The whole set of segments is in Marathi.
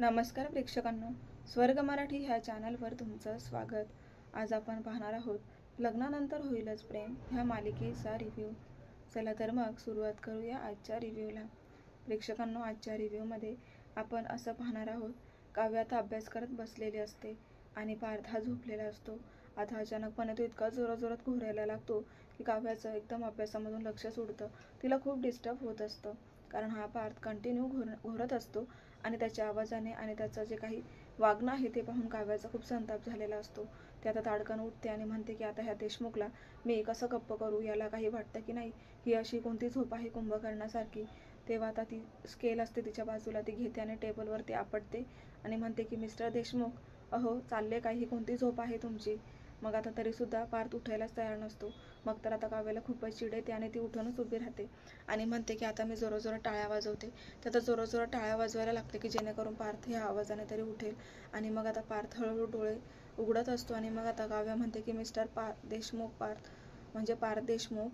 नमस्कार प्रेक्षकांनो, स्वर्ग मराठी ह्या चॅनलवर तुमचं स्वागत. आज आपण पाहणार आहोत लग्नानंतर होईलच प्रेम ह्या मालिकेचा रिव्ह्यू. चला तर मग सुरुवात करूया आजच्या रिव्ह्यूला. प्रेक्षकांनो, आजच्या रिव्ह्यूमध्ये आपण असं पाहणार आहोत, काव्य आता अभ्यास करत बसलेली असते आणि पार्थ हा झोपलेला असतो. आता अचानकपणे तो इतका जोराजोरात घोरायला लागतो की काव्याचं एकदम अभ्यासामधून लक्ष सुटतं. तिला खूप डिस्टर्ब होत असतं, कारण हा पार्थ कंटिन्यू घोरत असतो आणि त्याच्या आवाजाने आणि त्याचं जे काही वागणं आहे ते पाहून काव्याचा खूप संताप झालेला असतो. ती आता ताडकन उठते आणि म्हणते की आता ह्या देशमुखला मी कसं गप्प करू, याला काही वाटतं की नाही, ही अशी कोणती झोप आहे कुंभकर्णासारखी. तेव्हा आता ती स्केल असते तिच्या बाजूला, ती घेते आणि टेबलवरती आपटते आणि म्हणते की मिस्टर देशमुख, अहो चालले काय, ही कोणती झोप आहे तुमची. मग आता तरीसुद्धा पार्थ उठायलाच तयार नसतो. मग तर आता काव्याला खूपच चिड येते आणि ती उठूनच उभी राहते आणि म्हणते की आता मी जोराजोरात टाळ्या वाजवते. तर आता जोराजोरात टाळ्या वाजवायला लागते की जेणेकरून पार्थ ह्या आवाजाने तरी उठेल. आणि मग आता पार्थ हळूहळू डोळे उघडत असतो आणि मग आता काव्य म्हणते की मिस्टर पार्थ देशमुख,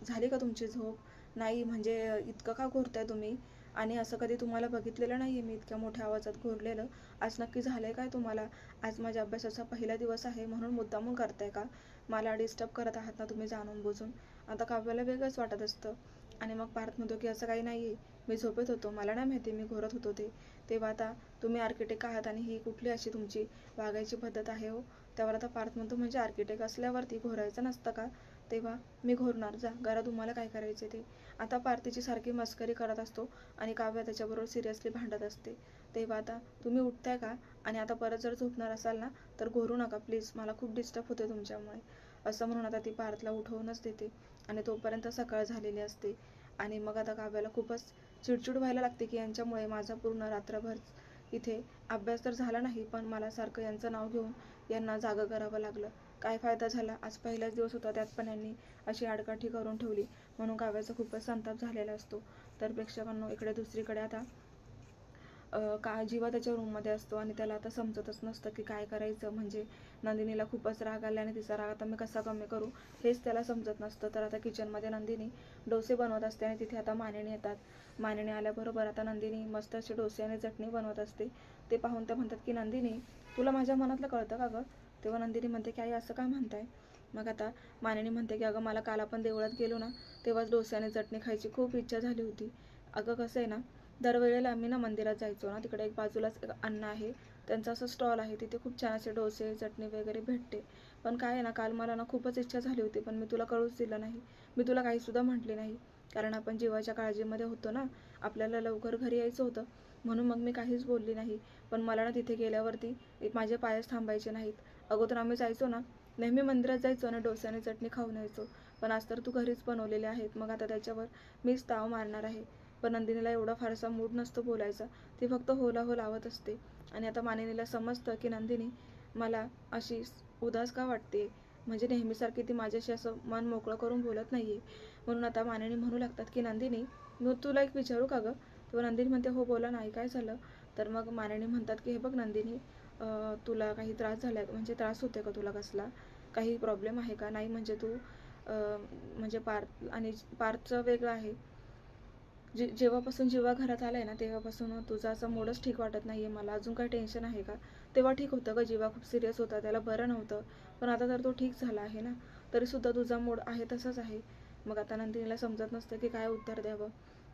झाली का तुमची झोप? नाही म्हणजे इतकं का घोरताय तुम्ही? आणि असं कधी तुम्हाला बघितलेलं नाही आहे मी इतक्या मोठ्या आवाजात घोरलेलं. आज नक्की झालंय काय तुम्हाला? आज माझ्या अभ्यासाचा पहिला दिवस आहे म्हणून मुद्दामून करताय का? मला डिस्टर्ब करत आहात ना तुम्ही जाणून बुजून. आता काव्याला वेगळंच वाटत असतं आणि मग पार्थ म्हणतो की असं काही नाही आहे, मी झोपेत होतो, मला नाही माहिती मी घोरत होतो ते. तेव्हा आता तुम्ही आर्किटेक्ट आहात आणि ही कुठली अशी तुमची वागायची पद्धत आहे हो? त्यावर आता पार्थ म्हणतो म्हणजे आर्किटेक्ट असल्यावरती घोरायचं नसतं का? तेव्हा मी घोरणार, जा घरा तुम्हाला काय करायचे ते. आता पार्थीची सारखी मस्करी करत असतो आणि काव्य त्याच्याबरोबर सिरियसली भांडत असते. तेव्हा आता तुम्ही उठताय का? आणि आता परत जर झोपणार असाल ना तर घोरू नका प्लीज, मला खूप डिस्टर्ब होते तुमच्यामुळे. असं म्हणून आता ती पार्थला उठवूनच देते आणि तोपर्यंत सकाळ झालेली असते. आणि मग आता काव्याला खूपच चिडचिड व्हायला लागते की यांच्यामुळे माझा पूर्ण रात्रभर इथे अभ्यास तर झाला नाही, पण मला सारखं यांचं नाव घेऊन यांना जागं करावं लागलं. काय फायदा झाला, आज पहिलाच दिवस होता त्यात पण यांनी अशी आडकाठी करून ठेवली. म्हणून काव्याचा खूपच संताप झालेला असतो. तर प्रेक्षकांनो, इकडे दुसरीकडे आता जीवा त्याच्या रूममध्ये असतो आणि त्याला आता समजतच नसतं की काय करायचं. म्हणजे नंदिनीला खूपच राग आला आणि तिचा राग आता मी कसा कमी करू हेच त्याला समजत नसतं. तर आता किचनमध्ये नंदिनी डोसे बनवत असते आणि तिथे आता मानिनी येतात. मानिनी आल्याबरोबर आता नंदिनी मस्त असे डोसे आणि चटणी बनवत असते. ते पाहून ते म्हणतात की नंदिनी, तुला माझ्या मनातलं कळतं का गं? तेव्हा नंदिनी म्हणते की आई असं काय म्हणताय? मग आता मानिनी म्हणते की अगं मला काल आपण देवळात गेलो ना तेव्हाच डोसे आणि चटणी खायची खूप इच्छा झाली होती. अगं कसं आहे ना, दरवेळेला आम्ही ना मंदिरात जायचो ना, तिकडे एक बाजूलाच एक अण्णा आहे, त्यांचा असं स्टॉल आहे, तिथे खूप छान असे डोसे चटणी वगैरे भेटते. पण काय आहे ना, काल मला ना खूपच इच्छा झाली होती, पण मी तुला कळूच दिलं नाही, मी तुला काहीसुद्धा म्हटले नाही, कारण आपण जीवाच्या काळजीमध्ये होतो ना, आपल्याला लवकर घरी यायचं होतं, म्हणून मग मी काहीच बोलली नाही. पण मला ना तिथे गेल्यावरती माझे पायच थांबायचे नाहीत. अगोदर आम्ही जायचो ना, नेहमी मंदिरात जायचो आणि डोसे आणि चटणी खाऊन यायचो, पण आज तर तू घरीच बनवलेले आहेत, मग आता त्याच्यावर मीच ताव मारणार आहे. पण नंदिनीला एवढा फारसा मूड नसतो बोलायचा, ती फक्त होला हो लावत असते. आणि आता मानिनीला समजतं की नंदिनी मला अशी उदास का वाटते, म्हणजे नेहमीसारखी ती माझ्याशी असं मन मोकळं करून बोलत नाहीये. म्हणून आता मानिनी म्हणू लागतात की नंदिनी, मी तुला एक विचारू का गं? तेव्हा नंदिनी म्हणते हो बोला नाही, काय झालं? तर मग मानिनी म्हणतात की हे बघ नंदिनी, तुला काही त्रास झाला आहे, म्हणजे त्रास होते का तुला कसला, काही प्रॉब्लेम आहे का? नाही म्हणजे तू म्हणजे पार्थचं वेगळं आहे, जेव्हापासून जीवा घरात आलाय ना तेव्हापासून तुझा असा मूडच ठीक वाटत नाहीये मला, अजून काही टेन्शन आहे का? तेव्हा ठीक होतं ग, जीवा खूप सिरियस होता, त्याला बरं नव्हतं, पण आता तर तो ठीक झाला आहे ना, तरीसुद्धा तुझा मूड आहे तसाच आहे. मग आता नंदिनीला समजत नसतं की काय उत्तर द्यावं.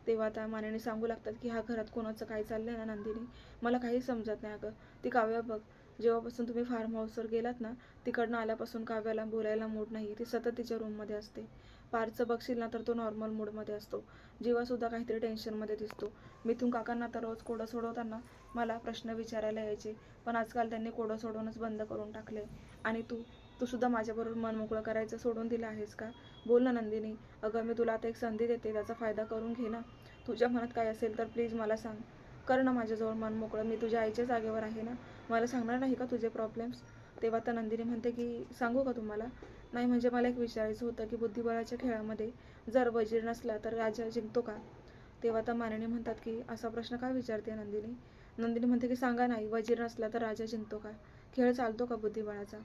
तेव्हा आता मानिनी सांगू लागतात की ह्या घरात कोणाचं काय चाललंय ना नंदिनी, मला काही समजत नाही अगं. ती काव्या बघ, जेव्हापासून तुम्ही फार्म हाऊसवर गेलात ना तिकडनं आल्यापासून काव्याला बोलायला मूड नाही, ती सतत तिच्या रूममध्ये असते. पारचं बघशील ना तर तो नॉर्मल मूडमध्ये असतो, जीवासुद्धा काहीतरी टेन्शनमध्ये दिसतो. मिथून काकांना तर रोज कोडं सोडवताना मला प्रश्न विचारायला यायचे, पण आजकाल त्यांनी कोडं सोडवणंच बंद करून टाकले. आणि तू सुद्धा माझ्याबरोबर मन मोकळं करायचं सोडून दिलं आहेस का? बोल ना नंदिनी, अगं मी तुला आता एक संधी देते, त्याचा फायदा करून घे ना. तुझ्या मनात काय असेल तर प्लीज मला सांग, कर ना माझ्याजवळ मन मोकळं, मी तुझ्या आईच्या जागेवर आहे ना, मला सांगणार नाही का तुझे प्रॉब्लेम्स? तेव्हा तर नंदिनी म्हणते की सांगू का तुम्हाला? नाही म्हणजे मला एक विचारायचं होतं की बुद्धिबळाच्या खेळामध्ये जर वजीर नसला तर राजा जिंकतो का? तेव्हा तर मानिनी म्हणतात की असा प्रश्न का विचारते नंदिनी? नंदिनी म्हणते की सांगा नाही, वजीर नसला तर राजा जिंकतो का? खेळ चालतो का बुद्धिबळाचा?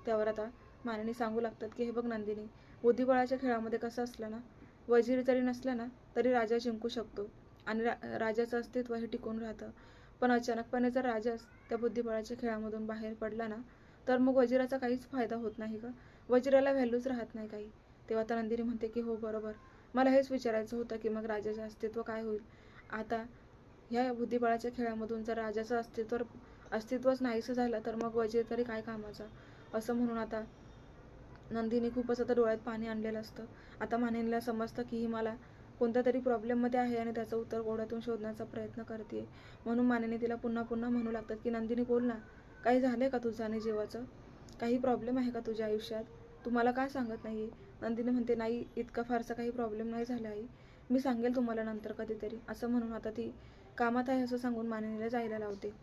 त्यावर आता मानिनी सांगू लागतात की हे बघ नंदिनी, बुद्धिबळाच्या खेळामध्ये कसं असलं ना, वजीर जरी नसला ना तरी राजा जिंकू शकतो आणि राजाचं अस्तित्व हे टिकून राहतं. पण अचानकपणे जर राजाच त्या बुद्धिबळाच्या खेळामधून बाहेर पडला ना, तर मग वजिराचा काहीच फायदा होत नाही का? वजिराला व्हॅल्यूच राहत नाही काही. तेव्हा आता नंदिनी म्हणते की हो बरोबर, मला हेच विचारायचं होतं की मग राजाचे अस्तित्व काय होईल आता ह्या बुद्धिबळाच्या खेळामधून. जर राजाचं अस्तित्वच नाहीसं झालं तर मग वजीर तरी काय कामाचा, असं म्हणून आता नंदिनी खूपच आता डोळ्यात पाणी आणलेलं असतं. आता मानिनीला समजतं की ही मला कोणत्या तरी प्रॉब्लेममध्ये आहे आणि त्याचं उत्तर ओढ्यातून शोधण्याचा प्रयत्न करते. म्हणून मानिनी तिला पुन्हा पुन्हा म्हणू लागतात की नंदिनी बोल ना, काही झालंय का तुझं आणि जीवाचं? काही प्रॉब्लेम आहे का तुझ्या आयुष्यात? तू मला का सांगत नाही? नंदिनी म्हणते नाही, इतका फारसा काही प्रॉब्लेम नाही झाला आई, मी सांगेल तुम्हाला नंतर कधीतरी, असं म्हणून आता ती कामात आहे असं सांगून मानिनीला जायला लावते.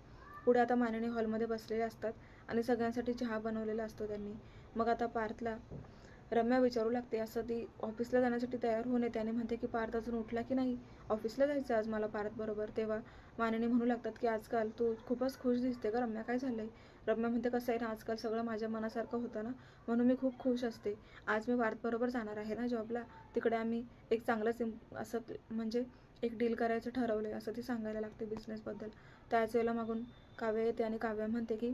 पुढे आता मानिनी हॉलमध्ये बसलेले असतात आणि सगळ्यांसाठी चहा बनवलेला असतो त्यांनी. मग आता पार्थला रम्या विचारू लागते, असं ती ऑफिसला जाण्यासाठी तयार होऊन येते आणि म्हणते की पार्थ अजून उठला की नाही, ऑफिसला जायचं आज मला पार्थ बरोबर. तेव्हा मानिनी म्हणू लागतात की आजकाल तू खूपच खुश दिसते का रम्या, काय झालंय? रम्या म्हणते कसं आहे ना, आजकाल सगळं माझ्या मनासारखं होतं ना, म्हणून मी खूप खुश असते. आज मी पार्थ बरोबर जाणार आहे ना जॉबला, तिकडे आम्ही एक चांगलंच असं म्हणजे एक डील करायचं ठरवलंय, असं ती सांगायला लागते बिझनेसबद्दल. त्याच वेळेला मागून काव्या येते आणि काव्या म्हणते की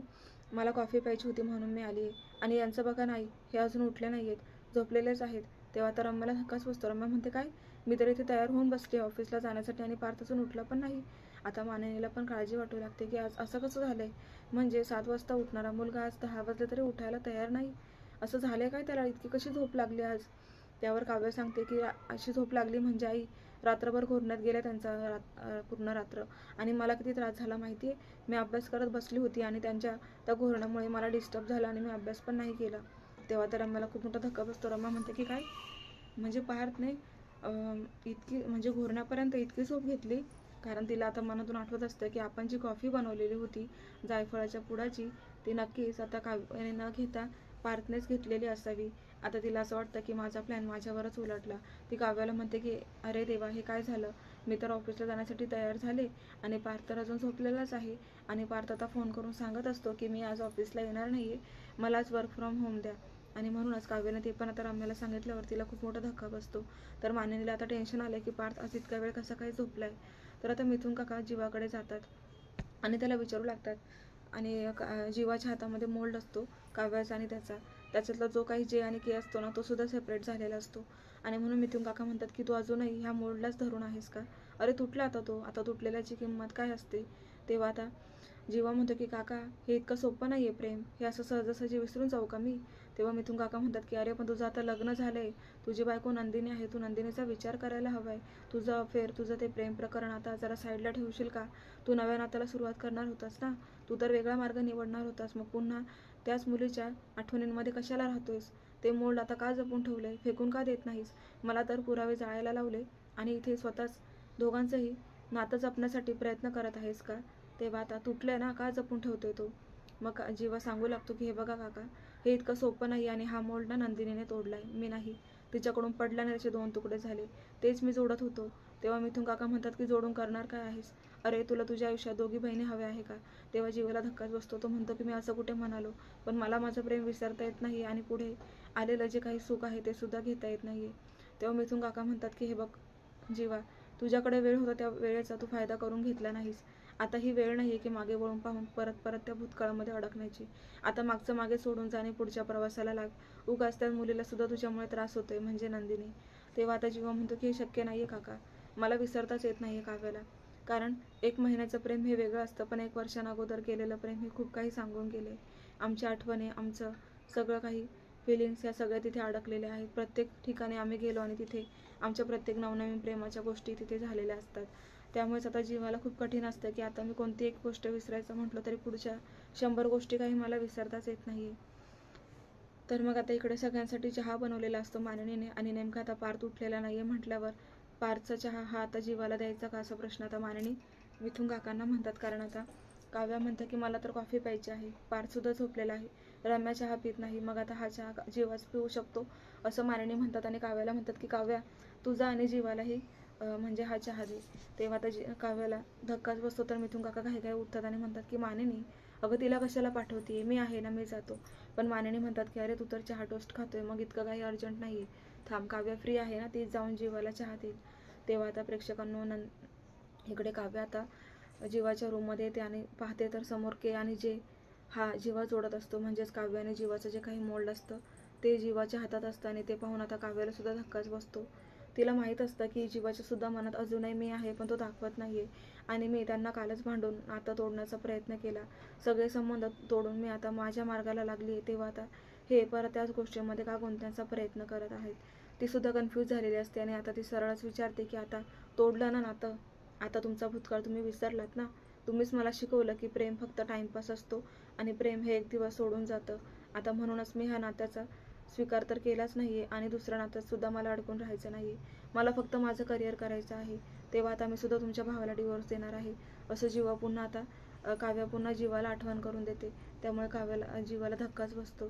मला कॉफी प्यायची होती म्हणून मी आली आहे, आणि यांचं बघा नाही, हे अजून उठले नाही आहेत, झोपलेलेच आहेत. तेव्हा तर रम्याला धक्काच बसतो. रम्या म्हणते काय, मी तर इथे तयार होऊन बसली ऑफिसला जाण्यासाठी आणि पार्थ अजून उठला पण नाही. आता मानिनीला पण काळजी वाटू लागते की आज असं कसं झालंय, म्हणजे 7 वाजता उठणारा मुलगा आज 10 वाजले तरी उठायला तयार नाही, असं झालंय काय त्याला, इतकी कशी झोप लागली आज? त्यावर काव्य सांगते की अशी झोप लागली म्हणजे आई रात्रभर घोरण्यात गेल्या त्यांचा पूर्ण रात्र, आणि मला किती त्रास झाला माहिती आहे. मी अभ्यास करत बसली होती आणि त्यांच्या त्या घोरण्यामुळे मला डिस्टर्ब झालं आणि मी अभ्यास पण नाही केला. तेव्हा तर रम्याला खूप मोठा धक्का बसतो. रम्या म्हणते की काय, म्हणजे पार्थने इतकी म्हणजे घोरण्यापर्यंत इतकी झोप घेतली? कारण तिला आता मनातून आठवत असतं की आपण जी कॉफी बनवलेली होती जायफळाच्या पुडाची, ती नक्कीच आता काव्याने न घेता पार्थनेच घेतलेली असावी. आता तिला असं वाटतं की माझा प्लॅन माझ्यावरच उलटला. ती काव्याला म्हणते की अरे देवा, हे काय झालं, मी तर ऑफिसला जाण्यासाठी तयार झाले आणि पार्थ तर अजून झोपलेलाच आहे, आणि पार्थ आता फोन करून सांगत असतो की मी आज ऑफिसला येणार नाही आहे, मला आज वर्क फ्रॉम होम द्या. आणि म्हणूनच काव्याने ते पण आता रम्याला सांगितल्यावर तिला खूप मोठा धक्का बसतो. तर मानिनीला आता टेन्शन आलं की पार्थ आज इतका वेळ कसा काय झोपलाय. तर आता मिथून काका जीवाकडे जातात आणि त्याला विचारू लागतात, आणि जीवाच्या हातामध्ये मोल्ड असतो काव्याचा आणि त्याच्यातला जो काही जे आणि के असतो ना, तो सुद्धा सेपरेट झालेला असतो. आणि म्हणून मिथून काका म्हणतात की तू अजूनही ह्या मोल्डलाच धरून आहेस का? अरे तुटला आता तो, आता तुटलेल्याची किंमत काय असते? तेव्हा आता जीवा म्हणतो की काका, हे इतकं सोपं नाही आहे प्रेम, हे असं सहजासहजी विसरून जाऊ का मी? तेव्हा मिथून काका म्हणतात की अरे पण तुझं आता लग्न झालंय, तुझी बायको नंदिनी आहे, तू नंदिनीचा विचार करायला हवाय. तुझं अफेअर, तुझं ते प्रेम प्रकरण आता जरा साईडला ठेवशील का? तू नव्या नात्याला सुरुवात करणार होतास ना, तू तर वेगळा मार्ग निवडणार होतास, मग पुन्हा त्याच मुलीच्या आठवणींमध्ये कशाला राहतोयस? ते मोल्ड आता का जपून ठेवलंय, फेकून का देत नाहीस? मला तर पुरावे जाळायला लावले आणि इथे स्वतःच दोघांचंही नातं जपण्यासाठी प्रयत्न करत आहेस का? तेव्हा आता तुटलंय ना, का जपून ठेवतोय तो? मग जीवा सांगू लागतो की हे बघा काका, हे इतकं सोपं नाही, आणि हा मोल्ड ना नंदिनीने तोडलाय, मी नाही. तिच्याकडून पडल्याने त्याचे 2 तुकडे झाले, तेच मी जोडत होतो. तेव्हा मिथून काका म्हणतात की जोडून करणार काय आहेस? अरे तुला तुझ्या आयुष्यात दोघी बहिणी हव्या आहे का? तेव्हा जीवाला धक्काच बसतो. तो म्हणतो की मी असं कुठे म्हणालो, पण मला माझं प्रेम विसरता येत नाही आणि पुढे आलेलं जे काही सुख आहे ते सुद्धा घेता येत नाहीये. तेव्हा मिथून काका म्हणतात की हे बघ जीवा, तुझ्याकडे वेळ होता त्या वेळेचा तू फायदा करून घेतला नाहीस. आता ही वेळ नाहीये की मागे वळून पाहून परत परत त्या भूतकाळामध्ये अडकण्याची. आता मागचं मागे सोडून जाणे, पुढच्या प्रवासाला लाग. उगाच त्या मुलीला सुद्धा तुझ्यामुळे त्रास होतोय, म्हणजे नंदिनी. तेव्हा आता जीवा म्हणतो की हे शक्य नाहीये काका, मला विसरताच येत नाहीये काव्याला. कारण 1 महिन्याचं प्रेम हे वेगळं असतं, पण 1 वर्षांअगोदर केलेलं प्रेम हे खूप काही सांगून गेले. आमच्या आठवणी, आमचं सगळं काही फिलिंग्स या सगळ्या तिथे अडकलेल्या आहेत. प्रत्येक ठिकाणी आम्ही गेलो आणि तिथे आमच्या प्रत्येक नवनवीन प्रेमाच्या गोष्टी तिथे झालेल्या असतात. त्यामुळेच आता जीवाला खूप कठीण असतं की आता मी कोणती एक गोष्ट विसरायचं म्हटलं तरी पुढच्या 100 गोष्टी काही मला विसरताच येत नाहीये. तर मग आता इकडे सगळ्यांसाठी चहा बनवलेला असतो मानिनीने, आणि नेमका आता पार्थ उठलेला नाहीये म्हटल्यावर पार्थचा चहा हा आता जीवाला द्यायचा का, असा प्रश्न आता मानिनी मिथून काकांना म्हणतात. कारण आता काव्या म्हणते की मला तर कॉफी प्यायची आहे, पार्थ सुद्धा झोपलेला आहे, रम्या चहा पित नाही, मग आता हा चहा जीवाच पिऊ शकतो, असं मानिनी म्हणतात. आणि काव्याला म्हणतात की काव्या, तुझा आणि जीवालाही म्हणजे हा चहा दे. तेव्हा आता काव्याला धक्काच बसतो. तर मिथून काका घाई उठतात आणि म्हणतात की मानिनी, अगं तिला कशाला पाठवते, मी आहे ना, मी जातो. पण मानिनी म्हणतात की अरे तू तर चहा टोस्ट खातोय, मग इतकं काही अर्जंट नाहीये, थांब, काव्या फ्री आहे ना, तीच जाऊन जीवाला चहा देईल. तेव्हा आता प्रेक्षकांनो इकडे काव्य आता जीवाच्या रूममध्ये येते आणि पाहते तर समोर के आणि जे हा जीवा जोडत असतो, म्हणजेच काव्य आणि जीवाचं जे काही मोल्ड असतं ते जीवाच्या हातात असतं. आणि ते पाहून आता काव्याला सुद्धा धक्काच बसतो. तिला माहीत असतं की जीवाच्या सुद्धा मनात अजूनही मी आहे, पण तो दाखवत नाहीये. आणि मी त्यांना कालच भांडून नातं तोडण्याचा प्रयत्न केला, सगळे संबंध तोडून मी आता माझ्या मार्गाला लागली आहे, तेव्हा आता हे परत त्याच गोष्टीमध्ये का गुंतण्याचा प्रयत्न करत आहेत. ती सुद्धा कन्फ्यूज झालेली असते आणि आता ती सरळच विचारते की आता तोडलं ना नातं, आता तुमचा भूतकाळ तुम्ही विसरलात ना. तुम्हीच मला शिकवलं की प्रेम फक्त टाइमपास असतो आणि प्रेम हे एक दिवस सोडून जातं. आता म्हणूनच मी ह्या नात्याचा स्वीकार तर केलाच नाहीये आणि दुसऱ्या नात्यात सुद्धा मला अडकून राहायचं नाहीये. मला फक्त माझं करिअर करायचं आहे. तेव्हा आता मी सुद्धा तुमच्या भावाला डिवोर्स देणार आहे, असं जीवा पुन्हा आता काव्या पुन्हा जीवाला आठवण करून देते. त्यामुळे काव्याला जीवाला धक्काच बसतो.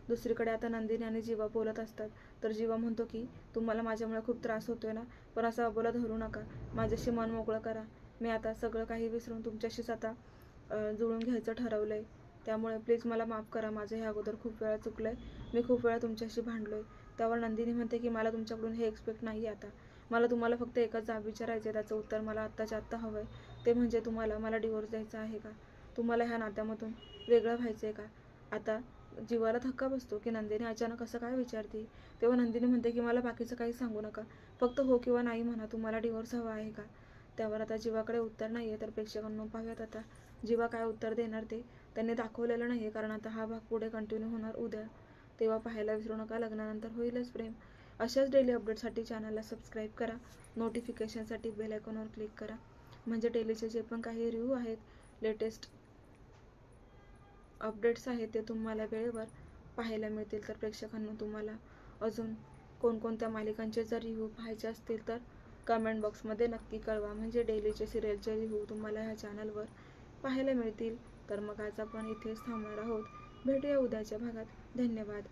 दुसरीकडे आता नंदिनी आणि जीवा बोलत असतात, तर जीवा म्हणतो की तुम्हाला माझ्यामुळे खूप त्रास होतोय ना, पण असं अबोला धरू नका, माझ्याशी मन मोकळं करा. मी आता सगळं काही विसरून तुमच्याशीच आता जुळून घ्यायचं ठरवलंय. त्यामुळे प्लीज मला माफ करा, माझं हे अगोदर खूप वेळा चुकलंय, मी खूप वेळा तुमच्याशी भांडलोय. त्यावर नंदिनी म्हणते की मला तुमच्याकडून हे एक्सपेक्ट नाही आता. मला तुम्हाला फक्त एकच जाब विचारायचं आहे, त्याचं उत्तर मला आत्ताच्या आत्ता हवं आहे. ते म्हणजे तुम्हाला मला डिवोर्स द्यायचा आहे का? तुम्हाला ह्या नात्यामधून वेगळं व्हायचं आहे का? आता जीवाला धक्का बसतो की नंदिनी अचानक असं काय विचारते. तेव्हा नंदिनी म्हणते की मला बाकीचं काही सांगू नका, फक्त हो किंवा नाही म्हणा, तुम्हाला डिवोर्स हवा आहे का? त्यावर आता जीवाकडे उत्तर नाही आहे, तर प्रेक्षकांना पाहूयात आता जीवा काय उत्तर देणार ते. त्यांनी दाखवलेलं नाही आहे, कारण आता हा भाग पुढे कंटिन्यू होणार उद्या. तेव्हा पाहायला विसरू नका. लग्नानंतर होईलच प्रेम. अशाच डेली अपडेटसाठी चॅनलला सबस्क्राईब करा. नोटिफिकेशनसाठी बेल आयकॉनवर क्लिक करा, म्हणजे डेलीचे जे पण काही रिव्ह्यू आहेत, लेटेस्ट अपडेट्स आहेत, ते तुम्हाला वेळेवर पाहायला मिळतील. तर प्रेक्षकांना तुम्हाला अजून कोणकोणत्या मालिकांचे जर रिव्ह्यू पाहायचे असतील तर कमेंट बॉक्समध्ये नक्की कळवा, म्हणजे डेलीचे सिरियलचे रिव्ह्यू तुम्हाला ह्या चॅनलवर पाहायला मिळतील. तर मग आज आपण इथेच थांबणार आहोत. भेटूया उद्याच्या भागात. धन्यवाद.